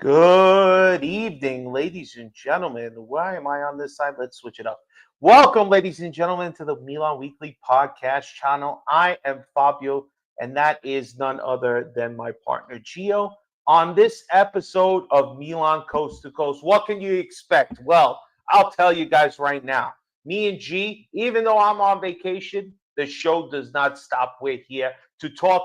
Good evening, ladies and gentlemen. Why am I on this side? Let's switch it up. Welcome, ladies and gentlemen, to the Milan Weekly Podcast channel. I am Fabio, and that is none other than my partner, Gio. On this episode of Milan Coast to Coast, what can you expect? Well, I'll tell you guys right now. Me and G, even though I'm on vacation, the show does not stop. We're here to talk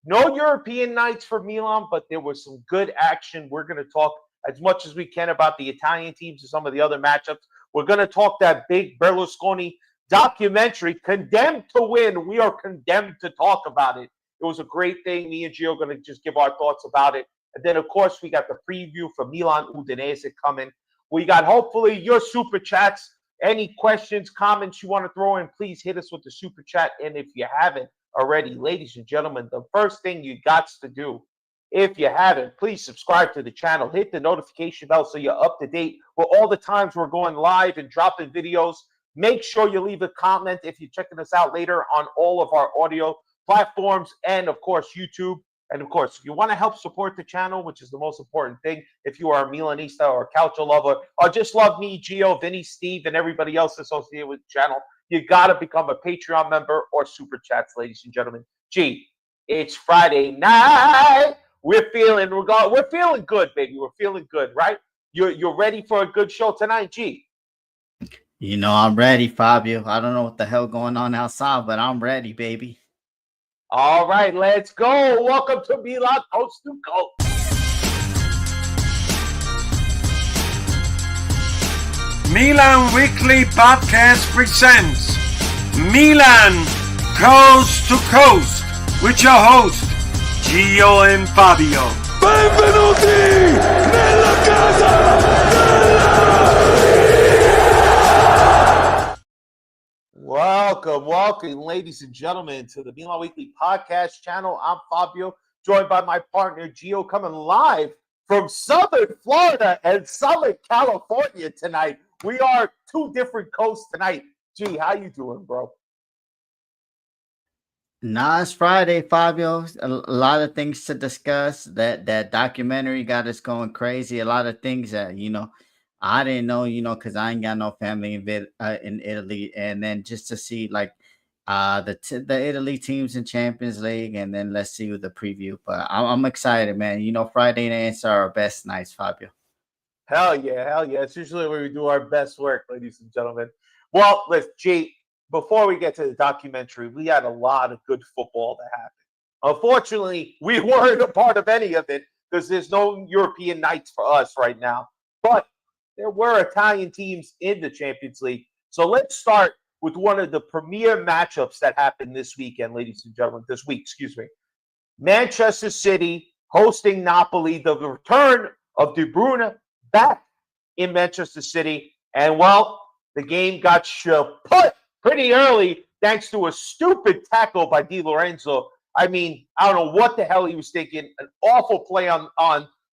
no European nights for Milan, but there was some good action. We're going to talk as much as we can about the Italian teams and some of the other matchups. We're going to talk that big Berlusconi documentary, Condemned to Win. We are condemned to talk about it. It was a great thing. Me and Gio are going to just give our thoughts about it. And then, of course, we got the preview for Milan Udinese coming. We got hopefully your super chats. Any questions, comments you want to throw in, please hit us with the super chat. And if you haven't already, ladies and gentlemen, the first thing you got to do, if you haven't, please subscribe to the channel. Hit the notification bell so you're up to date with all the times we're going live and dropping videos. Make sure you leave a comment if you're checking us out later on all of our audio platforms and, of course, YouTube. And, of course, if you want to help support the channel, which is the most important thing, if you are a Milanista or a Calcio lover or just love me, Gio, Vinny, Steve, and everybody else associated with the channel, you got to become a Patreon member or Super Chats, ladies and gentlemen. Gee, it's Friday night. We're feeling good, baby. We're feeling good, right? You're ready for a good show tonight, G? You know, I'm ready, Fabio. I don't know what the hell going on outside, but I'm ready, baby. All right, let's go. Welcome to Milan Coast to Coast. Milan Weekly Podcast presents Milan Coast to Coast with your host, Gio and Fabio. Benvenuti nella casa Welcome, ladies and gentlemen, to the Milan Weekly Podcast channel. I'm Fabio, joined by my partner, Gio, coming live from Southern Florida and Southern California tonight. We are two different coasts tonight. G, how you doing, bro? Nah, it's Friday, Fabio. A lot of things to discuss. That documentary got us going crazy. A lot of things that, I didn't know, because I ain't got no family in Italy. And then just to see, like, the Italy teams in Champions League, and then let's see with the preview. But I'm excited, man. Friday nights are our best nights, Fabio. Hell yeah. It's usually where we do our best work, ladies and gentlemen. Well, let's, G, before we get to the documentary, we had a lot of good football that happened. Unfortunately, we weren't a part of any of it because there's no European nights for us right now. But there were Italian teams in the Champions League. So let's start with one of the premier matchups that happened this weekend, ladies and gentlemen. This week, excuse me. Manchester City hosting Napoli. The return of De Bruyne back in Manchester City. And, well, the game got put pretty early thanks to a stupid tackle by Di Lorenzo. I mean, I don't know what the hell he was thinking. An awful play on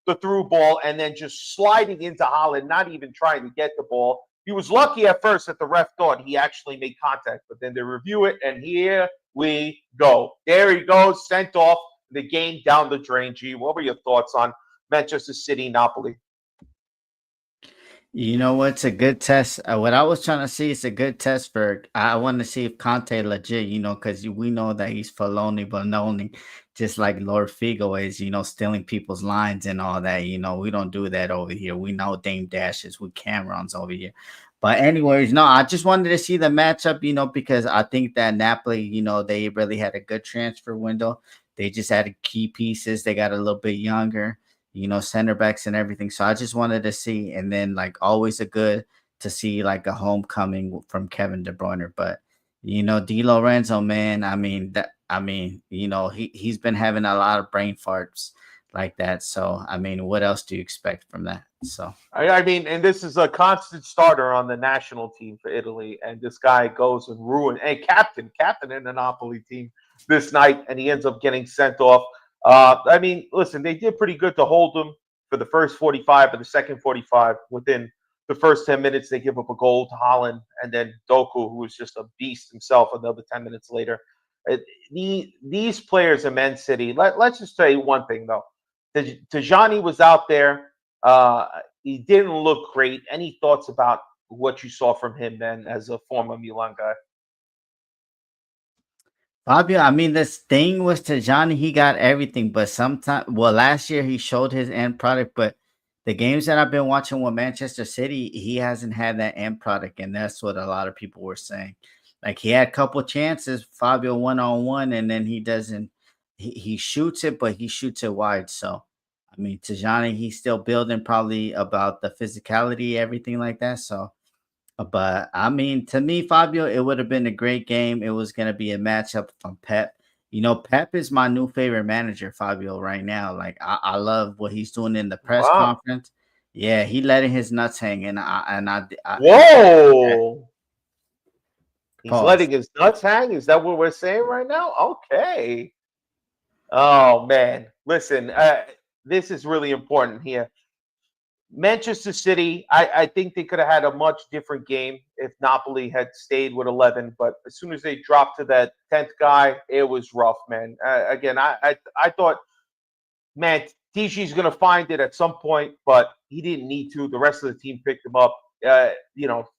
the through ball and then just sliding into Haaland, not even trying to get the ball. He was lucky at first that the ref thought he actually made contact, but then they review it, and here we go. There he goes, sent off, the game down the drain. G, what were your thoughts on Manchester City, Napoli? You know what's a good test? What I was trying to see is a good test for. I want to see if Conte legit, because we know that he's Faloni, but only just like Lord Figo is, stealing people's lines and all that. We don't do that over here. We know Dame Dashes with Camerons over here. But anyways, no, I just wanted to see the matchup, because I think that Napoli, they really had a good transfer window. They just had key pieces. They got a little bit younger. Center backs and everything. So I just wanted to see, and then like always a good to see like a homecoming from Kevin De Bruyne. But Di Lorenzo, man, he's been having a lot of brain farts like that. So what else do you expect from that? So and this is a constant starter on the national team for Italy, and this guy goes and ruins captain in the Napoli team this night, and he ends up getting sent off. Listen, they did pretty good to hold them for the first 45, but the second 45, within the first 10 minutes, they give up a goal to Haaland, and then Doku, who was just a beast himself, another 10 minutes later. These players in Man City, let's just say one thing, though. Tajani was out there. He didn't look great. Any thoughts about what you saw from him, then, as a former Milan guy? Fabio, I mean, this thing was to Johnny, he got everything, but sometimes, well, last year he showed his end product, but the games that I've been watching with Manchester City, he hasn't had that end product, and that's what a lot of people were saying. Like he had a couple chances, Fabio 1-on-1, and then he doesn't. He shoots it, but he shoots it wide. So, I mean, Tijani, he's still building probably about the physicality, everything like that. So, but I mean, to me, Fabio, it would have been a great game. It was going to be a matchup from Pep. You know, Pep is my new favorite manager, Fabio, right now. Like, I love what he's doing in the press Wow. conference. Yeah, he letting his nuts hang, and I like that. Whoa. He's Pause. letting his nuts hang. Is that what we're saying right now? Okay. Oh man, listen. This is really important here. Manchester City, I think they could have had a much different game if Napoli had stayed with 11. But as soon as they dropped to that 10th guy, it was rough, man. Again, I thought, man, Tishi's going to find it at some point, but he didn't need to. The rest of the team picked him up.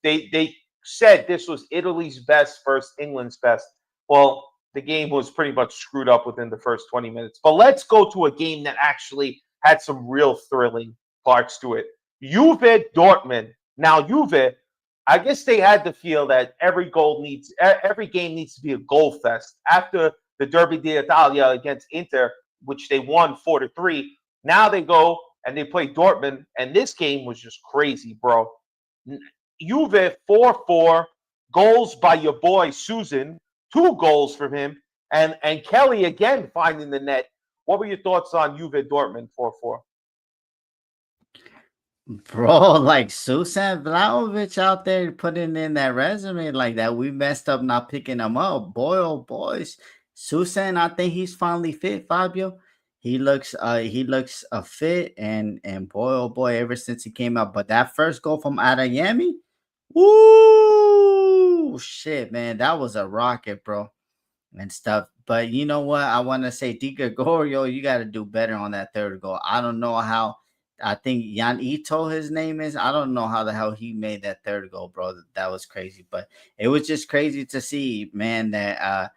They said this was Italy's best versus England's best. Well, the game was pretty much screwed up within the first 20 minutes. But let's go to a game that actually had some real thrilling parts to it. Juve Dortmund. Now, Juve, I guess they had to feel that every game needs to be a goal fest. After the Derby d'Italia against Inter, which they won 4-3, now they go and they play Dortmund, and this game was just crazy, bro. Juve 4-4, goals by your boy Susan, 2 goals from him, and Kelly again finding the net. What were your thoughts on Juve Dortmund 4-4? Bro, like Susan Vlahovic out there putting in that resume like that. We messed up not picking him up. Boy, oh boys. Susan, I think he's finally fit, Fabio. He looks fit and boy, oh boy, ever since he came out. But that first goal from Adeyemi, woo shit, man. That was a rocket, bro. And stuff. But you know what? I want to say, Di Gregorio, you got to do better on that third goal. I don't know how. I think Yan Ito, his name is. I don't know how the hell he made that third goal, bro. That was crazy. But it was just crazy to see, man, that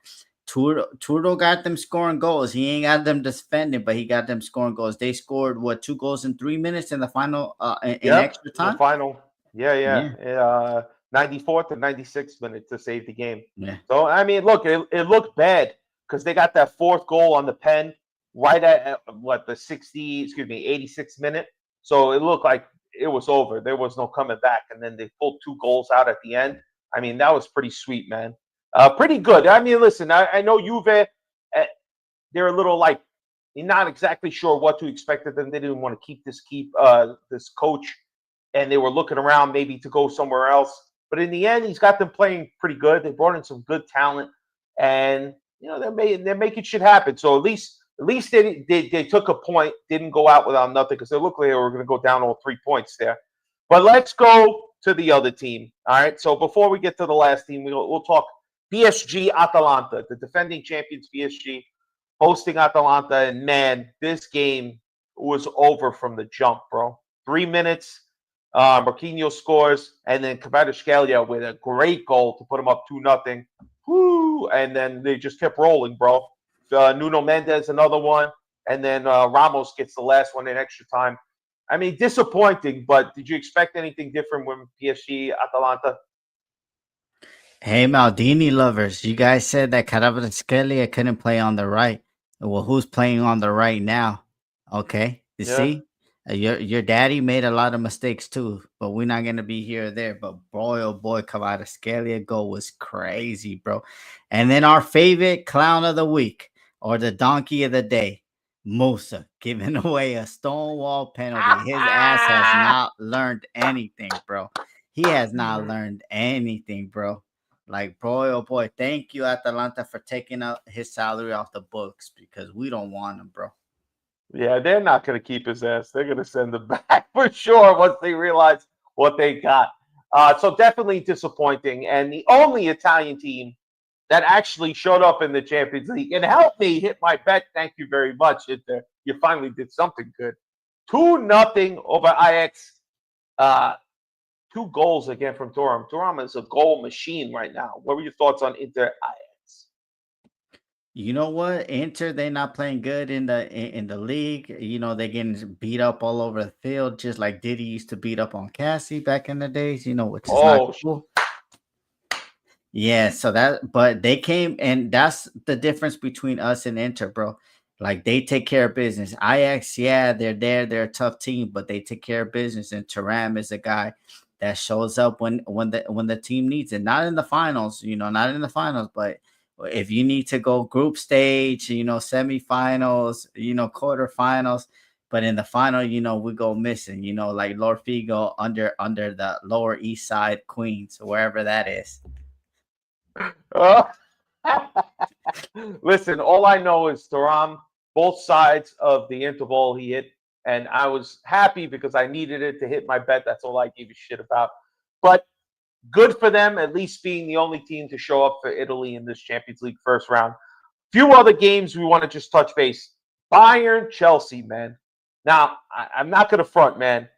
Turdo got them scoring goals. He ain't got them defending, but he got them scoring goals. They scored, what, 2 goals in 3 minutes in the final, in Yep, extra in the time? final. Yeah, Yeah, yeah. 94th and 96th minute to save the game. yeah. So, I mean, look, it looked bad because they got that 4th goal on the pen right at what, the 86th minute. So it looked like it was over. There was no coming back. And then they pulled 2 goals out at the end. I mean, that was pretty sweet, man. Pretty good. I mean, listen, I know Juve, they're a little like, you're not exactly sure what to expect of them. They didn't want to keep this coach, and they were looking around maybe to go somewhere else. But in the end, he's got them playing pretty good. They brought in some good talent, and they're making shit happen. So at least they took a point, didn't go out without nothing, because they looked like they were going to go down all 3 points there. But let's go to the other team. All right. So before we get to the last team, we'll talk PSG Atalanta, the defending champions PSG hosting Atalanta, and man, this game was over from the jump, bro. 3 minutes, Marquinhos scores, and then Kvaratskhelia with a great goal to put them up 2-0. Woo! And then they just kept rolling, bro. Nuno Mendes, another one, and then Ramos gets the last one in extra time. I mean, disappointing, but did you expect anything different when PSG Atalanta? Hey, Maldini lovers, you guys said that Kvaratskhelia couldn't play on the right. Well, who's playing on the right now? Okay, you Yeah. see, your daddy made a lot of mistakes too, but we're not gonna be here or there. But boy, oh boy, Kvaratskhelia goal was crazy, bro. And then our favorite clown of the week or the donkey of the day, Musa, giving away a stonewall penalty. His ass has not learned anything, bro. He has not learned anything, bro. Like, boy, oh boy, thank you, Atalanta, for taking out his salary off the books because we don't want him, bro. Yeah, they're not going to keep his ass. They're going to send him back for sure once they realize what they got. So definitely disappointing. And the only Italian team that actually showed up in the Champions League and helped me hit my bet, thank you very much. You finally did something good. 2-0 over Ajax. 2 goals again from Thuram. Thuram is a goal machine right now. What were your thoughts on Inter Ajax? You know what? Inter, they not playing good in the league. They getting beat up all over the field, just like Diddy used to beat up on Cassie back in the days. Which is not Oh, cool. Yeah, but they came, and that's the difference between us and Inter, bro. Like they take care of business. Ajax, yeah, they're there, they're a tough team, but they take care of business. And Taram is a guy that shows up when the team needs it. Not in the finals, not in the finals, but if you need to go group stage, semifinals, quarterfinals, but in the final, we go missing, like Lord Figo under the Lower East Side Queens, wherever that is. Listen, all I know is Thuram, both sides of the interval he hit, and I was happy because I needed it to hit my bet. That's all I give a shit about. But good for them, at least being the only team to show up for Italy in this Champions League first round. Few other games we want to just touch base. Bayern, Chelsea, man. Now, I'm not going to front, man.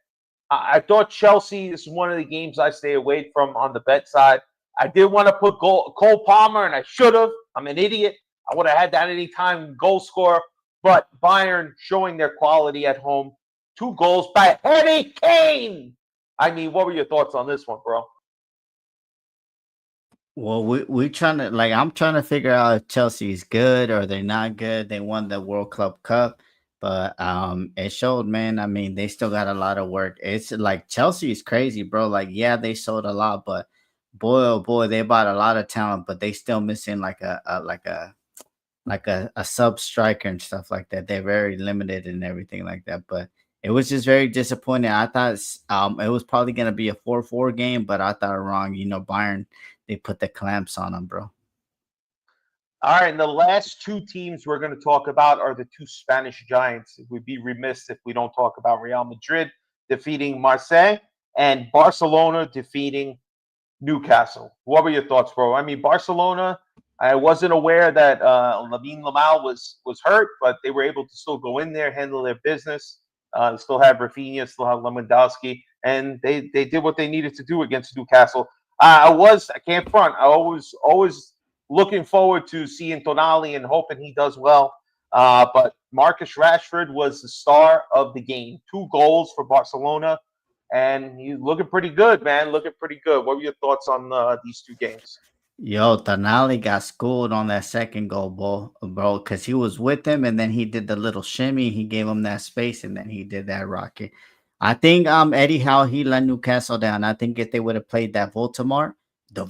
I thought Chelsea is one of the games I stay away from on the bet side. I did want to put Cole Palmer, and I should have. I'm an idiot. I would have had that anytime goal scorer. But Bayern showing their quality at home. 2 goals by Harry Kane. I mean, what were your thoughts on this one, bro? Well, we trying to I'm trying to figure out if Chelsea is good or they're not good. They won the World Club Cup, but it showed, man. I mean, they still got a lot of work. It's like Chelsea is crazy, bro. Like, yeah, they sold a lot, but boy, oh boy, they bought a lot of talent, but they still missing a sub striker and stuff like that. They're very limited and everything like that. But it was just very disappointing. I thought it was probably gonna be a 4-4 game, but I thought wrong. Bayern, they put the clamps on them, bro. All right, and the last 2 teams we're going to talk about are the 2 Spanish giants. We'd be remiss if we don't talk about Real Madrid defeating Marseille and Barcelona defeating Newcastle. What were your thoughts, bro? I mean, Barcelona, I wasn't aware that Lamine Yamal was hurt, but they were able to still go in there, handle their business. Still have Rafinha, still have Lewandowski, and they did what they needed to do against Newcastle. I can't front. I always looking forward to seeing Tonali and hoping he does well. But Marcus Rashford was the star of the game. 2 goals for Barcelona, and he's looking pretty good, man. Looking pretty good. What were your thoughts on these 2 games? Yo, Tonali got schooled on that second goal, bro, because he was with him, and then he did the little shimmy. He gave him that space, and then he did that rocket. I think Eddie Howe, he let Newcastle down. I think if they would have played that Voldemort, they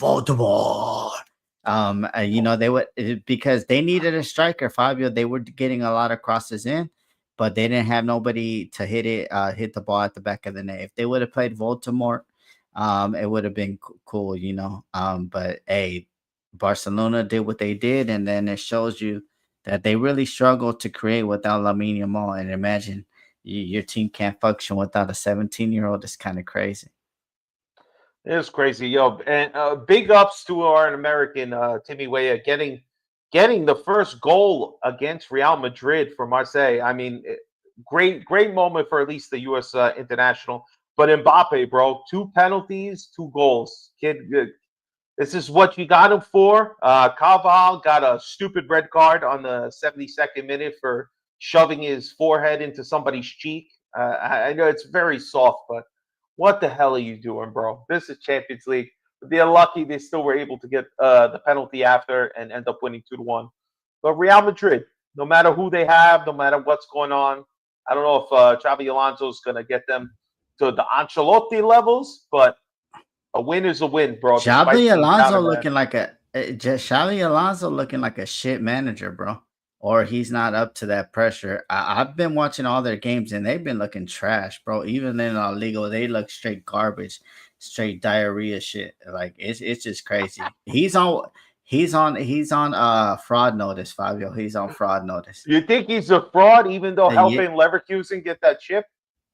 would, because they needed a striker, Fabio. They were getting a lot of crosses in, but they didn't have nobody to hit the ball at the back of the net. If they would have played Voldemort, it would have been cool, but hey, Barcelona did what they did, and then it shows you that they really struggle to create without Lamine Yamal. And imagine your team can't function without a 17-year-old. It's kind of crazy. It's crazy, yo, and big ups to our American Timmy Weah getting the first goal against Real Madrid for Marseille. I mean, great moment for at least the U.S. International. But Mbappe, bro, 2 penalties, 2 goals. Kid, this is what you got him for. Carval got a stupid red card on the 72nd minute for shoving his forehead into somebody's cheek. I know it's very soft, but what the hell are you doing, bro? This is Champions League. They're lucky they still were able to get the penalty after and end up winning 2-1. But Real Madrid, no matter who they have, no matter what's going on, I don't know if Xabi Alonso is going to get them to the Ancelotti levels, but a win is a win, bro. Xabi Alonso looking like a shit manager, bro. Or he's not up to that pressure. I've been watching all their games, and they've been looking trash, bro. Even in La Liga, they look straight garbage, straight diarrhea shit. Like it's just crazy. He's on fraud notice, Fabio. He's on fraud notice. You think he's a fraud, even though helping Leverkusen get that chip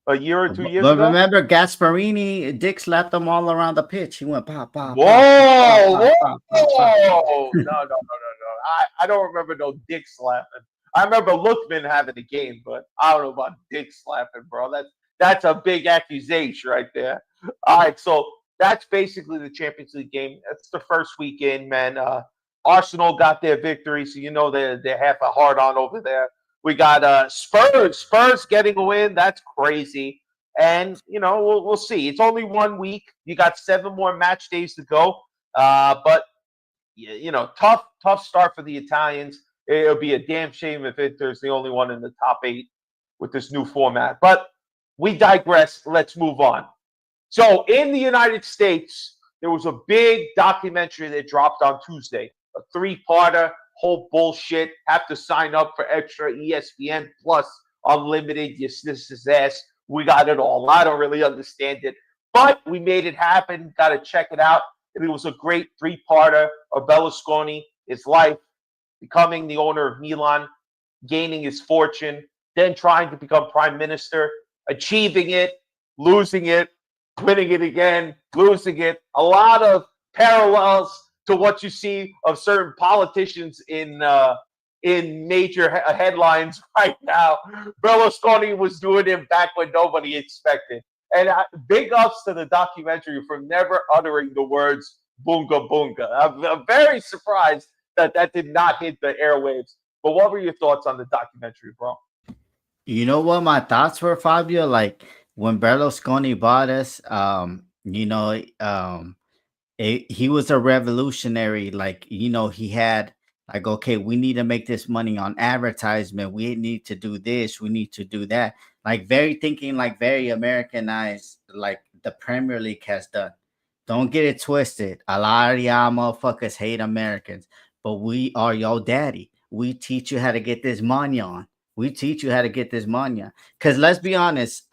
a year or 2 years ago? But remember, Gasparini, Dick slapped them all around the pitch. He went pop, pop. Whoa! No. I don't remember no dick slapping. I remember Lookman having a game, but I don't know about dick slapping, bro. That's a big accusation right there. All right, so that's basically the Champions League game. That's the first weekend, man. Arsenal got their victory, so you know they're half a hard on over there. We got Spurs getting a win. That's crazy. And we'll see. It's only 1 week. You got 7 more match days to go. But tough start for the Italians. It'll be a damn shame if Inter's the only one in the top 8 with this new format. But we digress. Let's move on. So in the United States, there was a big documentary that dropped on Tuesday, a 3-parter, whole bullshit. Have to sign up for extra ESPN Plus Unlimited. This is ass. We got it all. I don't really understand it, but we made it happen. Got to check it out. And it was a great 3-parter of Berlusconi, his life, becoming the owner of Milan, gaining his fortune, then trying to become prime minister, achieving it, losing it, winning it again, losing it. A lot of parallels to what you see of certain politicians in major headlines right now. Berlusconi was doing it back when nobody expected. And big ups to the documentary for never uttering the words "boonga boonga." I'm very surprised that did not hit the airwaves. But what were your thoughts on the documentary, bro? You know what my thoughts were, Fabio? Like when Berlusconi bought us, he was a revolutionary. Like, he had like, okay, we need to make this money on advertisement. We need to do this. We need to do that. Like very Americanized, like the Premier League has done. Don't get it twisted. A lot of y'all motherfuckers hate Americans, but we are your daddy. We teach you how to get this money on. We teach you how to get this money on. Because let's be honest,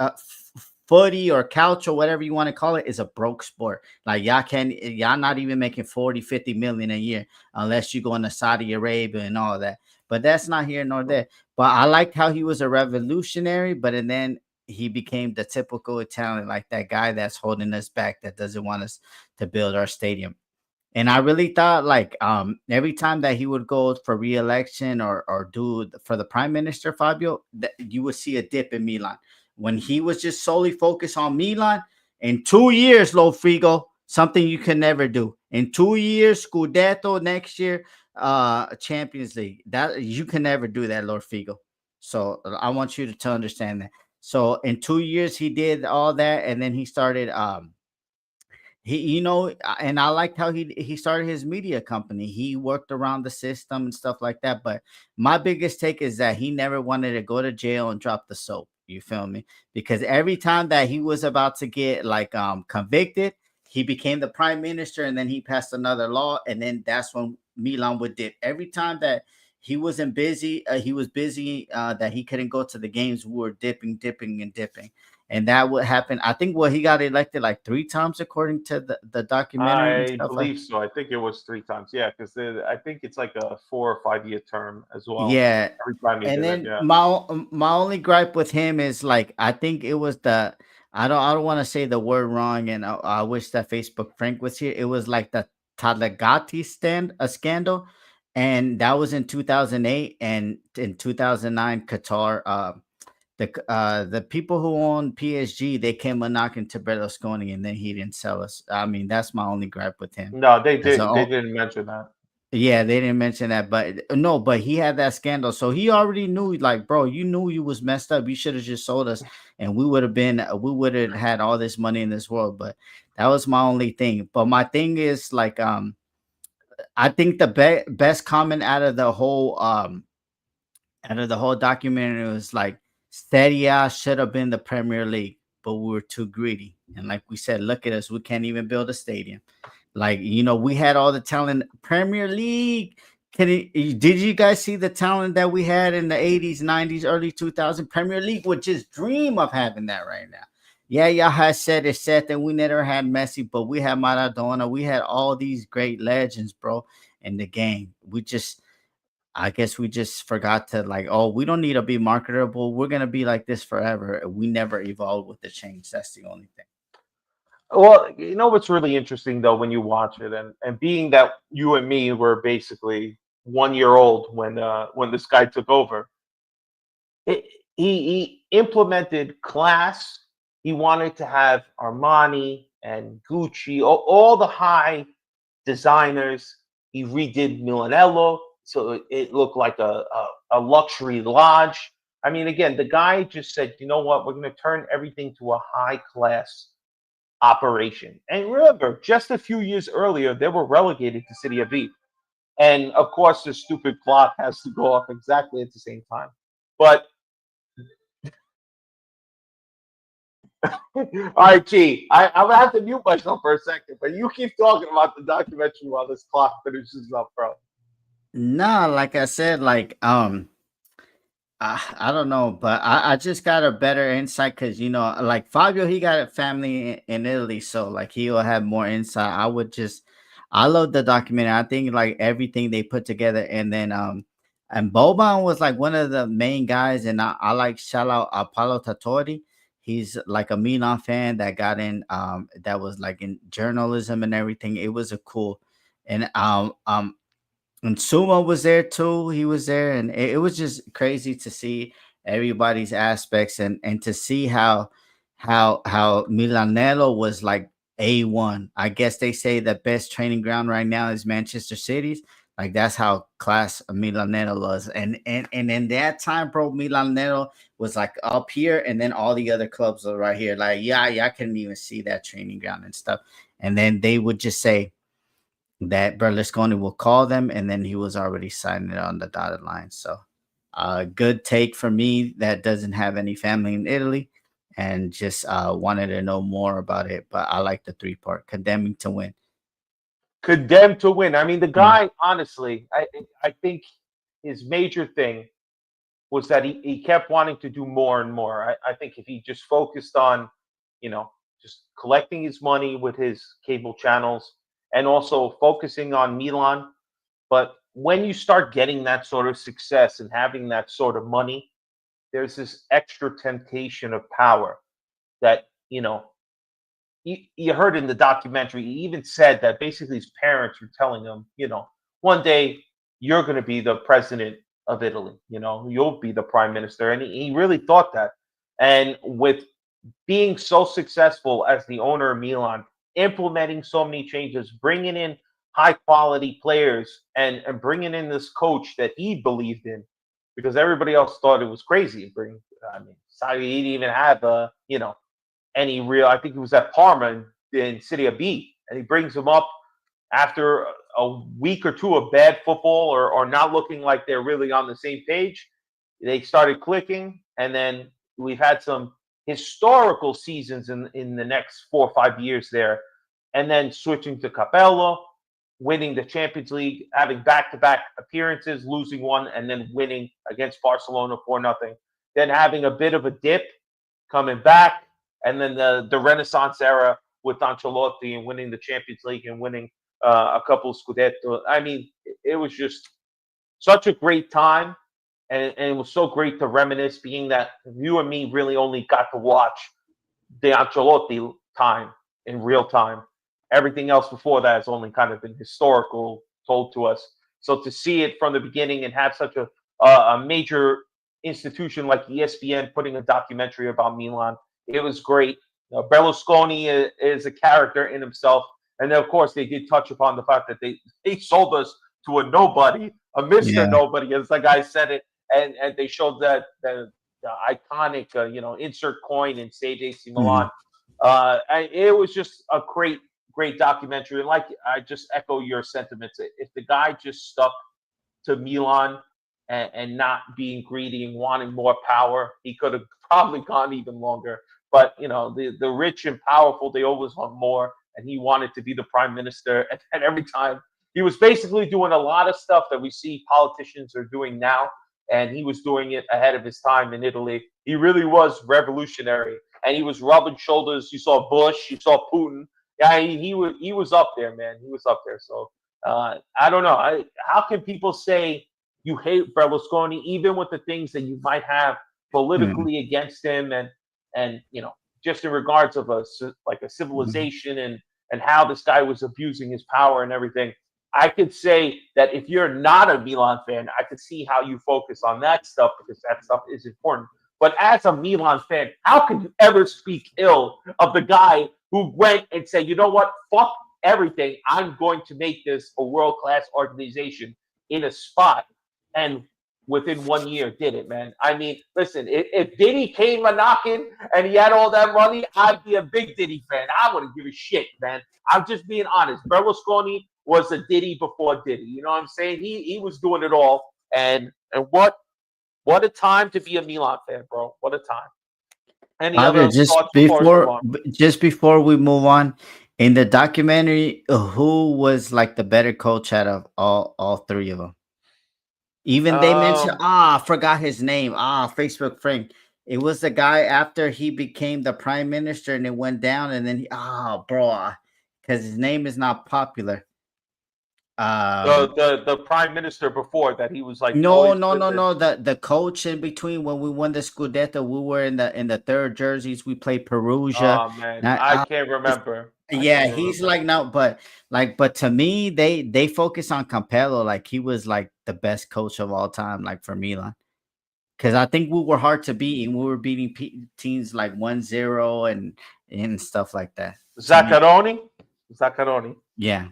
footy or couch or whatever you want to call it is a broke sport. Like y'all not even making 40, 50 million a year unless you go into Saudi Arabia and all that. But that's not here nor there. But I liked how he was a revolutionary, and then he became the typical Italian, like that guy that's holding us back, that doesn't want us to build our stadium. And I really thought, like, every time that he would go for re-election or do for the prime minister, Fabio, that you would see a dip in Milan. When he was just solely focused on Milan, in 2 years, Frigo, something you can never do. In 2 years, Scudetto, next year, Champions League. That you can never do that, Lord Figo. So I want you to understand that. So in 2 years, he did all that, and then he started and I liked how he started his media company. He worked around the system and stuff like that. But my biggest take is that he never wanted to go to jail and drop the soap. You feel me? Because every time that he was about to get convicted, he became the prime minister, and then he passed another law, and then that's when Milan would dip. Every time that he was busy, that he couldn't go to the games, we were dipping, and dipping. And that would happen. I think he got elected like 3 times according to the documentary. I believe so. I think it was 3 times. Yeah, because I think it's like a 4 or 5 year term as well. Yeah. Every time he and did then it, yeah. my only gripe with him is like I think it was I don't want to say the word wrong, and I wish that Facebook Frank was here. It was like the Talagati scandal, and that was in 2008, and in 2009 Qatar. The people who own PSG, they came a knocking to Berlusconi, and then he didn't sell us. I mean, that's my only gripe with him. No, they didn't. They didn't mention that. Yeah, they didn't mention that, but he had that scandal, so he already knew. Like, bro, you knew you was messed up. You should have just sold us, and we would have had all this money in this world. But that was my only thing. But my thing is like, I think the best comment out of the whole documentary was like, Serie should have been the Premier League, but we were too greedy. And like we said, look at us, we can't even build a stadium. Like, we had all the talent. Premier League. Did you guys see the talent that we had in the 80s, 90s, early 2000s? Premier League would just dream of having that right now. Yeah, y'all had said that we never had Messi, but we had Maradona. We had all these great legends, bro, in the game. I guess we just forgot to we don't need to be marketable. We're going to be like this forever. We never evolved with the change. That's the only thing. Well, what's really interesting, though, when you watch it, and being that you and me were basically 1 year old when this guy took over, it, he implemented class. He wanted to have Armani and Gucci, all the high designers. He redid Milanello, so it looked like a luxury lodge. I mean, again, the guy just said, you know what, we're going to turn everything to a high class operation. And remember, just a few years earlier, they were relegated to City B. And of course, the stupid clock has to go off exactly at the same time. But all right, G, I'm gonna have to mute myself for a second, but you keep talking about the documentary while this clock finishes up, bro. Nah, like I said, like I don't know, but I just got a better insight because like Fabio, he got a family in Italy, so like he'll have more insight. I love the documentary. I think like everything they put together, and Boban was like one of the main guys, and I like shout out Apollo Tatori. He's like a Milan fan that got in, that was like in journalism and everything. It was a cool, and Sumo was there too. He was there, and it was just crazy to see everybody's aspects and to see how Milanello was like A1. I guess they say the best training ground right now is Manchester City's. Like that's how class Milanello was, and in that time, bro, Milanello was like up here, and then all the other clubs are right here. Like yeah, I couldn't even see that training ground and stuff. And then they would just say that Berlusconi will call them, and then he was already signing it on the dotted line. So, good take for me that doesn't have any family in Italy, and just wanted to know more about it. But I like the 3 part condemning to win. Condemned to win. I mean, the Mm. guy, honestly, I think his major thing was that he kept wanting to do more and more. I think if he just focused on, you know, just collecting his money with his cable channels and also focusing on Milan. But when you start getting that sort of success and having that sort of money, there's this extra temptation of power that, you heard in the documentary. He even said that basically his parents were telling him, one day you're going to be the president of Italy. You'll be the prime minister, and he really thought that. And with being so successful as the owner of Milan, implementing so many changes, bringing in high quality players, and bringing in this coach that he believed in, because everybody else thought it was crazy. I mean, he didn't even have any real. I think he was at Parma in Serie B, and he brings him up after a week or two of bad football or not looking like they're really on the same page. They started clicking, and then we've had some historical seasons in the next 4 or 5 years there, and then switching to Capello, winning the Champions League, having back-to-back appearances, losing one, and then winning against Barcelona 4-0. Then having a bit of a dip, coming back, and then the Renaissance era with Ancelotti and winning the Champions League and winning a couple of Scudetto. I mean, it was just such a great time, and it was so great to reminisce, being that you and me really only got to watch the Ancelotti time in real time. Everything else before that has only kind of been historical, told to us. So to see it from the beginning and have such a major institution like ESPN putting a documentary about Milan, it was great. Berlusconi is a character in himself. And then, of course, they did touch upon the fact that they sold us to a nobody, a Mr. Yeah. Nobody, as the guy said it. And they showed that the iconic, insert coin in Stage AC Mhm. Milan. It was just a great documentary. And like, I just echo your sentiments. If the guy just stuck to Milan and not being greedy and wanting more power, he could have probably gone even longer. But the rich and powerful, they always want more, and he wanted to be the prime minister. And every time he was basically doing a lot of stuff that we see politicians are doing now, and he was doing it ahead of his time in Italy. He really was revolutionary, and he was rubbing shoulders. You saw Bush, you saw Putin. Yeah, he was up there, man. He was up there. So I don't know. How can people say you hate Berlusconi, even with the things that you might have Mhm. politically against him, and just in regards of like a Mhm. civilization and how this guy was abusing his power and everything? I could say that if you're not a Milan fan, I could see how you focus on that stuff because that stuff is important. But as a Milan fan, how could you ever speak ill of the guy who went and said, you know what, fuck everything. I'm going to make this a world class organization in a spot. And within 1 year, did it, man. I mean, listen, if Diddy came a knocking and he had all that money, I'd be a big Diddy fan. I wouldn't give a shit, man. I'm just being honest. Berlusconi was a Diddy before Diddy. You know what I'm saying? He was doing it all. And what a time to be a Milan fan, bro. What a time. Any Fabio, other thoughts before we move on? just before we move on, in the documentary, who was like the better coach out of all three of them? Even they mentioned, Um, I forgot his name. Facebook friend. It was the guy after he became the prime minister and it went down, and then bro, because his name is not popular. Um, the prime minister before that, he was like no, always no, with no, it. no. The coach in between when we won the Scudetto, we were in the third jerseys. We played Perugia. Oh man, Now, I can't remember. I yeah, can't he's remember. like no, but to me, they focus on Capello like he was like the best coach of all time, like for Milan. Because I think we were hard to beat, and we were beating teams like 1-0 and stuff like that. To me, Zaccaroni, Zaccaroni. yeah.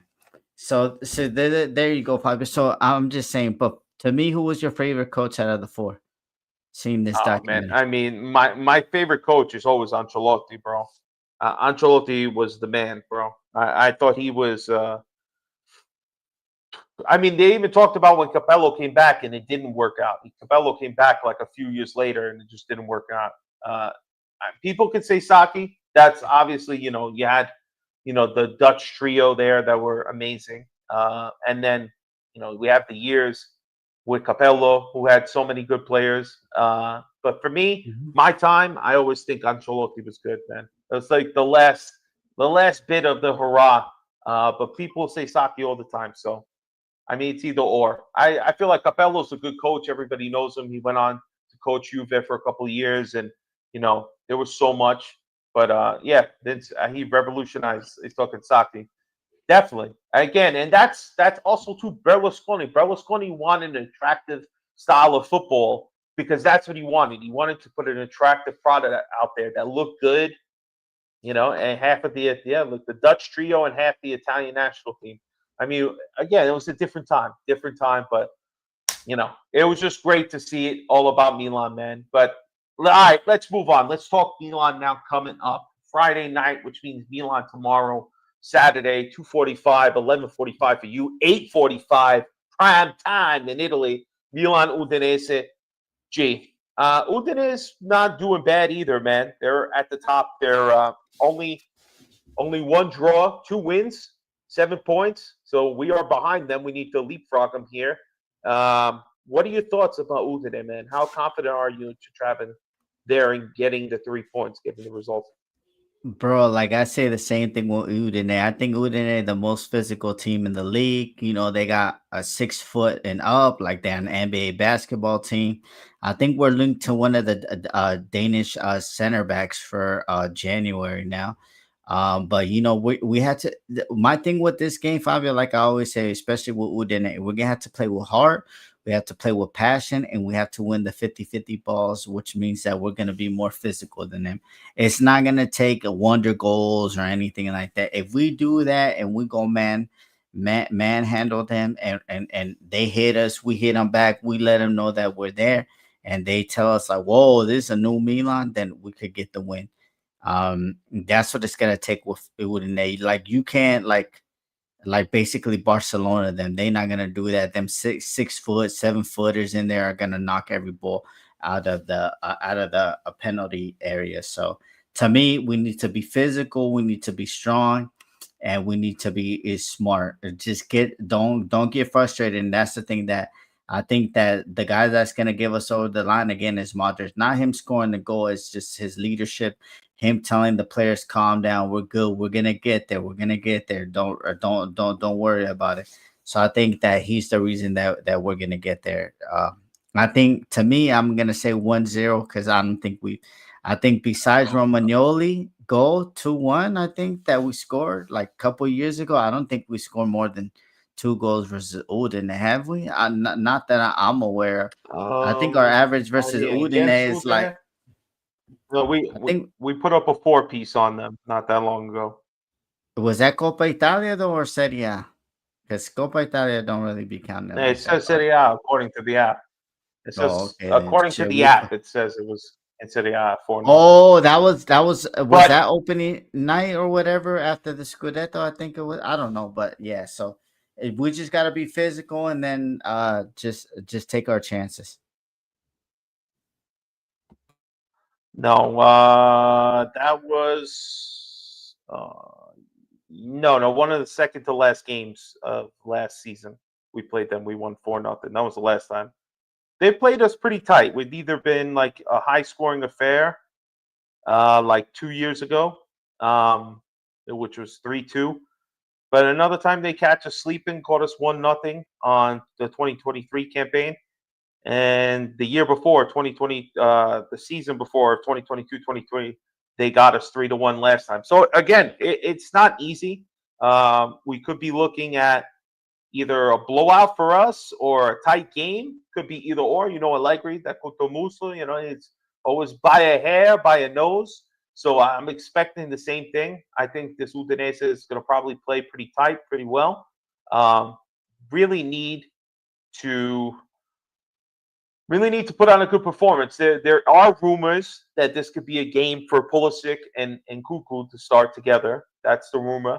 So there you go, Fabio. So I'm just saying, but to me, who was your favorite coach out of the four? Seeing this Oh man, documentary. I mean, my favorite coach is always Ancelotti, bro. Ancelotti was the man, bro. I thought he was. I mean, they even talked about when Capello came back and it didn't work out. Capello came back like a few years later and it just didn't work out. Uh, People could say Saki. That's obviously, you had, the Dutch trio there that were amazing. And then, we have the years with Capello, who had so many good players. But for me, Mhm. my time, I always think Ancelotti was good, man. It was like the last bit of the hurrah. But people say Saki all the time, so I mean, it's either or. I feel like Capello's a good coach. Everybody knows him. He went on to coach Juve for a couple of years, and there was so much. But yeah, he revolutionized. He's talking Saki, definitely. Again, and that's also to Berlusconi. Berlusconi wanted an attractive style of football because that's what he wanted. He wanted to put an attractive product out there that looked good, and half of look, the Dutch trio and half the Italian national team. I mean, again, it was a different time, but it was just great to see it all about Milan, man. But all right, let's move on. Let's talk Milan now coming up Friday night, which means Milan tomorrow, Saturday, 2:45, 11:45 for you, 8:45 prime time in Italy. Milan Udinese. Udinese not doing bad either, man. They're at the top. They're only one draw, 2 wins, 7 points. So we are behind them. We need to leapfrog them here. What are your thoughts about Udine, man? How confident are you to traveling there and getting the 3 points, given the result? Bro, like I say the same thing with Udine. I think Udine the most physical team in the league. They got a 6 foot and up, like they're an NBA basketball team. I think we're linked to one of the Danish center backs for January now. But we had to. My thing with this game, Fabio, like I always say, especially with Udine, we're gonna have to play with heart. We have to play with passion, and we have to win the 50-50 balls, which means that we're going to be more physical than them. It's not going to take a wonder goals or anything like that. If we do that and we go manhandle them and they hit us, we hit them back, we let them know that we're there, and they tell us like, whoa, this is a new Milan, then we could get the win. That's what it's going to take with an. Like you can't like basically Barcelona, them they're not gonna do that. Them 6 foot 7 footers in there are gonna knock every ball out of the penalty area. So to me, we need to be physical, we need to be strong, and we need to be is smart. Just don't get frustrated. And that's the thing that I think that the guy that's gonna give us over the line again is Modric. Not him scoring the goal, it's just his leadership, him telling the players, calm down, we're good, we're gonna get there, we're gonna get there. Don't worry about it. So I think that he's the reason that we're gonna get there. I think to me, I'm gonna say 1-0 because I think besides Romagnoli goal 2-1, I think that we scored like a couple years ago. I don't think we scored more than 2 goals versus Udine. Have we? Not that I'm aware. I think our Um, average versus against Udine is like Udine, no, I think we put up a 4-piece on them not that long ago. was that Copa Italia though or Serie A? Because Copa Italia don't really be counting It like that. says Serie A according to the app. It Oh, says okay then. according to Shit, the app, it says it was in Serie A 4-0. oh, was But that opening night or whatever after the Scudetto? I think it was. I don't know, but yeah. So we just got to be physical and then just take our chances. no, that was no, one of the second to last games of last season. We played them. We won 4-0. That was the last time. They played us pretty tight. We've either been like a high scoring affair, like 2 years ago, which was 3-2. But another time they catch us sleeping, caught us 1-0 on the 2023 campaign. And the year before, 2020, the season before 2022-2023, they got us 3-1 last time. So again, it's not easy. We could be looking at either a blowout for us or a tight game. Could be either or. Allegri, that Cotomuso, it's always by a hair, by a nose. So I'm expecting the same thing. I think this Udinese is going to probably play pretty tight, pretty well. Um, really need to really need to put on a good performance. There are rumors that this could be a game for Pulisic and Kuku to start together. That's the rumor.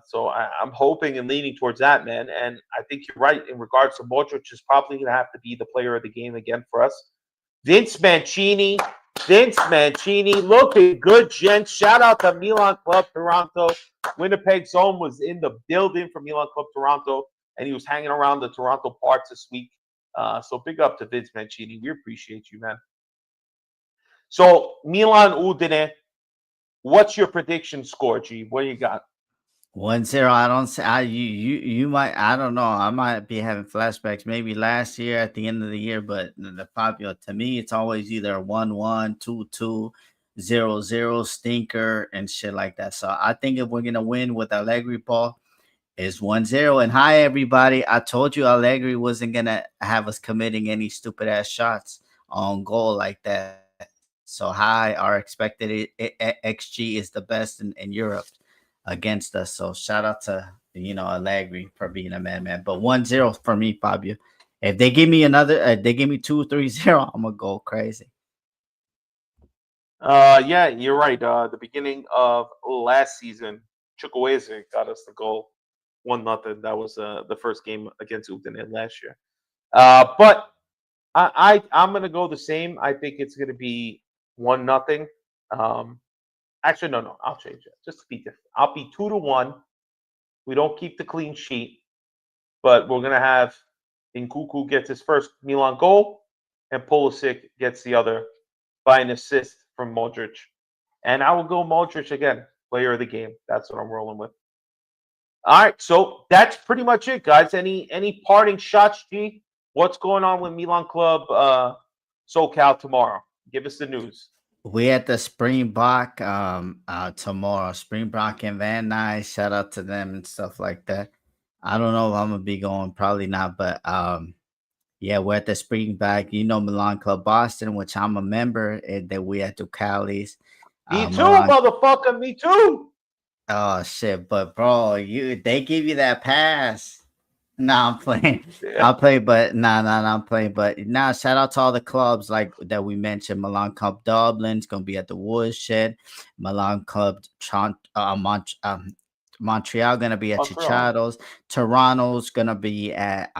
So I'm hoping and leaning towards that, man. And I think you're right in regards to Modric is probably going to have to be the player of the game again for us. Vince Mancini, looking good, gents. Shout out to Milan Club Toronto. Winnipeg Zone was in the building for Milan Club Toronto, and he was hanging around the Toronto parts this week. So big up to Vince Mancini. We appreciate you, man. So Milan Udine, what's your prediction score, G? What do you got? 1-0. I don't say you might I don't know. I might be having flashbacks maybe last year at the end of the year, but the popular to me it's always either 1-1, 2-2, 0-0 stinker and shit like that. So I think if we're gonna win with Allegri ball, it's 1-0. And hi everybody. I told you Allegri wasn't gonna have us committing any stupid ass shots on goal like that. So hi, our expected XG is the best in Europe against us. So shout out to Allegri for being a madman. But 1-0 for me, Fabio. If they give me another, they give me 2-3-0, I'm gonna go crazy. Yeah, you're right. The beginning of last season, Chukwueze got us the goal, 1-0. That was the first game against Udine last year. But I'm gonna go the same. I think it's gonna be 1-0. Actually, no, I'll change it just to be different. I'll be 2-1. We don't keep the clean sheet, but we're gonna have Nkuku gets his first Milan goal, and Pulisic gets the other by an assist from Modric. And I will go Modric again, player of the game. That's what I'm rolling with. All right, so that's pretty much it, guys. Any parting shots, G? What's going on with Milan Club SoCal tomorrow? Give us the news. We at the Springbok tomorrow. Springbok and Van Nuys, shout out to them and stuff like that. I don't know if I'm gonna be going, probably not, but yeah, we're at the Springbok. Milan Club Boston, which I'm a member, and then we at Ducali's. Me too, Milan, motherfucker. Me too. oh shit, but bro, they give you that pass. Nah, I'm playing. Yeah. I'll play, but I'm playing. But now, shout out to all the clubs like that we mentioned. Milan Club Dublin's gonna be at the Woodshed. Milan Club Montreal gonna be at Montreal. Chicharo's. Toronto's gonna be at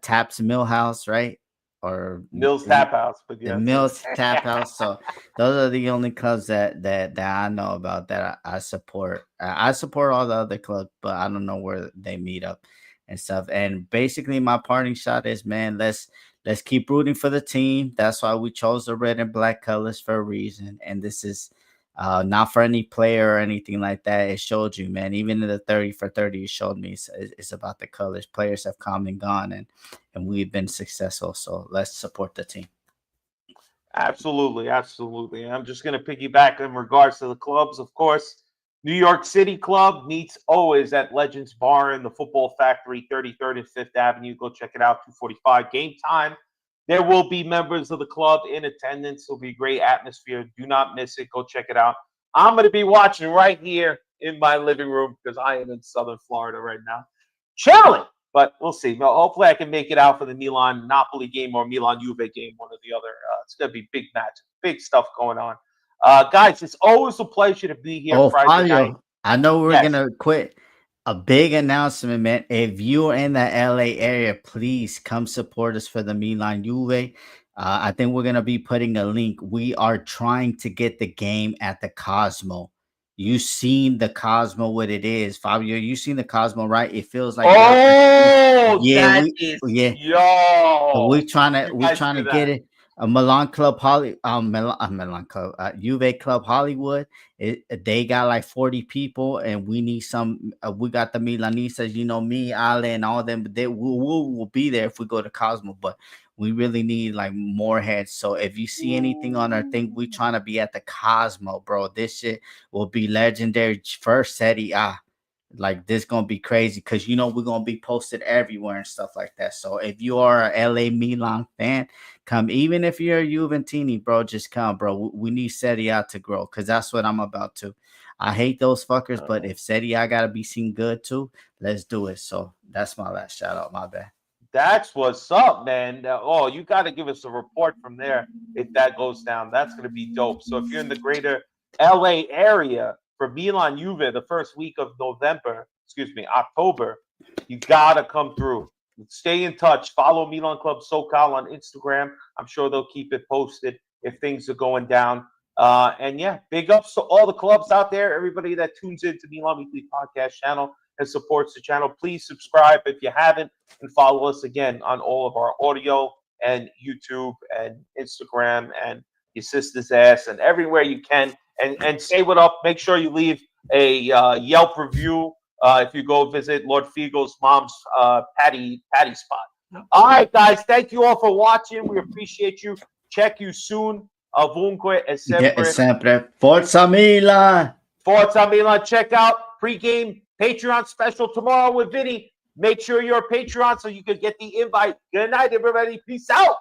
Taps Millhouse, right? Or Mills Tap House, but the yes. Mills Tap House. So those are the only clubs that I know about that I support. I support all the other clubs, but I don't know where they meet up and stuff. And basically, my parting shot is, man, let's keep rooting for the team. That's why we chose the red and black colors for a reason. And this is not for any player or anything like that. It showed you, man. Even in the 30 for 30, it showed me it's about the colors. Players have come and gone, and we've been successful. So let's support the team. Absolutely. I'm just going to piggyback in regards to the clubs, of course. New York City Club meets always at Legends Bar in the Football Factory, 33rd and 5th Avenue. Go check it out, 2:45 game time. There will be members of the club in attendance. It'll be a great atmosphere. Do not miss it. Go check it out. I'm going to be watching right here in my living room because I am in Southern Florida right now. Chilling, but we'll see. Well, hopefully I can make it out for the Milan Napoli game or Milan Juve game, one or the other. It's going to be big match, big stuff going on. Guys, it's always a pleasure to be here Friday night. I know we're Yes. gonna quit. A big announcement, man. If you're in the LA area, please come support us for the Milan Juve. I think we're gonna be putting a link. We are trying to get the game at the Cosmo. You seen the Cosmo, what it is, Fabio? You seen the Cosmo, right? It feels like That is yo. we're trying You guys to do get that. it. A Milan Club Milan Club, Juve Club Hollywood. They got like 40 people, and we need some. We got the Milanistas, you know, me, Ale, and all them. But they will be there if we go to Cosmo. But we really need like more heads. So if you see anything on our thing, we trying to be at the Cosmo, bro. This shit will be legendary. First Serie A. Like this gonna be crazy because you know we're gonna be posted everywhere and stuff like that. So if you are a LA Milan fan, come. Even if you're a Juventini, bro, just come, bro. We need Serie A to grow because that's what I'm about to. I hate those fuckers, but if Serie A gotta be seen good too, let's do it. So that's my last shout out. My bad. That's what's up, man. You got to give us a report from there if that goes down. That's going to be dope. So if you're in the greater LA area for Milan Juve the first week of October, you got to come through. Stay in touch. Follow Milan Club SoCal on Instagram. I'm sure they'll keep it posted if things are going down. And yeah, big ups to all the clubs out there, everybody that tunes into Milan Weekly Podcast channel and supports the channel. Please subscribe if you haven't, and follow us again on all of our audio and YouTube and Instagram and your sister's ass and everywhere you can. And say what up. Make sure you leave a Yelp review if you go visit Lord Figo's mom's patty spot. All right, guys. Thank you all for watching. We appreciate you. Check you soon. Ovunque e sempre. Forza Milan. Forza Milan. Check out pregame Patreon special tomorrow with Vinny. Make sure you're a Patreon so you can get the invite. Good night, everybody. Peace out.